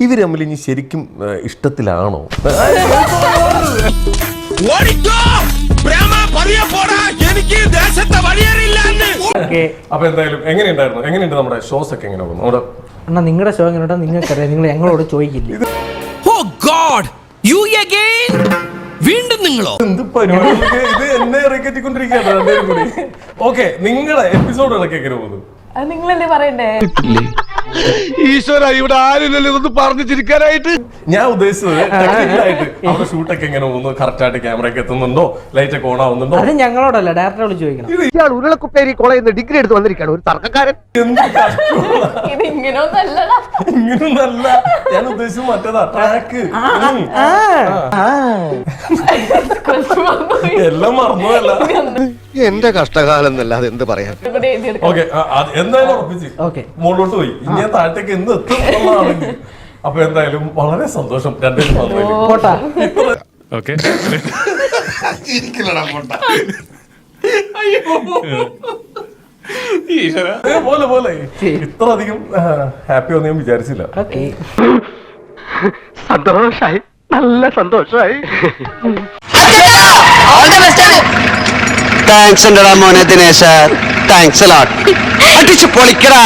ഇവർ തമ്മിൽ ഇനി ശരിക്കും ഇഷ്ടത്തിലാണോ? അപ്പൊ എന്തായാലും എങ്ങനെയുണ്ട് നമ്മുടെ ഷോസ് ഒക്കെ എങ്ങനെ പോകുന്നു? നിങ്ങളുടെ ഷോ എങ്ങനെ നിങ്ങൾക്കറിയാം, നിങ്ങൾ ഞങ്ങളോട് ചോദിക്കില്ല. വീണ്ടും നിങ്ങളോ? എന്ത് പരിപാടി ഇത്? എന്നെ ഇറക്കിക്കൊണ്ടിരിക്കുകയാണ്. ഓക്കെ, നിങ്ങളുടെ എപ്പിസോഡുകളൊക്കെ എങ്ങനെ പോകുന്നു? നിങ്ങളല്ലേ പറയണ്ടേ? ഈശ്വര, ഇവിടെ ആരില്ലല്ലോ ഇതൊന്ന് പറഞ്ഞു ചിരിക്കാനായിട്ട്. ഞാൻ ഉദ്ദേശിച്ചത് ടെക്നിക്കലായിട്ട് അവിടെ ഷൂട്ടൊക്കെ എങ്ങനെ പോകുന്നു, കറക്റ്റ് ആയിട്ട് ക്യാമറ ഒക്കെ എത്തുന്നുണ്ടോ, ലൈറ്റ് ഒക്കെ ഓൺ ആവുന്നുണ്ടോ? അത് ഞങ്ങളോടല്ല, ഡയറക്ടറെ വിളിച്ച് ചോദിക്കണം. ഇയാൾ ഉരുളക്കുപ്പേരി കോളേജിൽ നിന്ന് ഡിഗ്രി എടുത്ത് വന്നിരിക്കുകയാണ്, ഒരു തർക്കക്കാരൻ. ഇത് ഇങ്ങനൊന്നല്ലടാ. ഇങ്ങനൊന്നല്ല ഞാൻ ഉദ്ദേശിച്ചത്, മറ്റേതാ ട്രാക്ക്. എല്ലാം മറന്നതല്ല. എന്റെ കഷ്ടകാലം എന്നല്ലാതെ എന്ത് പറയാൻ. ഓക്കെ, എന്തായാലും ഉറപ്പിച്ച് മുകളിലോട്ട് പോയി. ഇനി ഞാൻ താഴത്തേക്ക് എന്ന് എത്തുന്നതാണെങ്കിൽ അപ്പൊ എന്തായാലും വളരെ സന്തോഷം രണ്ടുപേരും പോലെ പോലെ ഇത്ര അധികം ഹാപ്പി ആവുന്ന ഞാൻ വിചാരിച്ചില്ല. സന്തോഷായി, നല്ല സന്തോഷായി. താങ്ക്സ് ഉണ്ടടാ മോനെ ദിനേശ, താങ്ക്സ് അടിച്ചു പൊളിക്കടാ.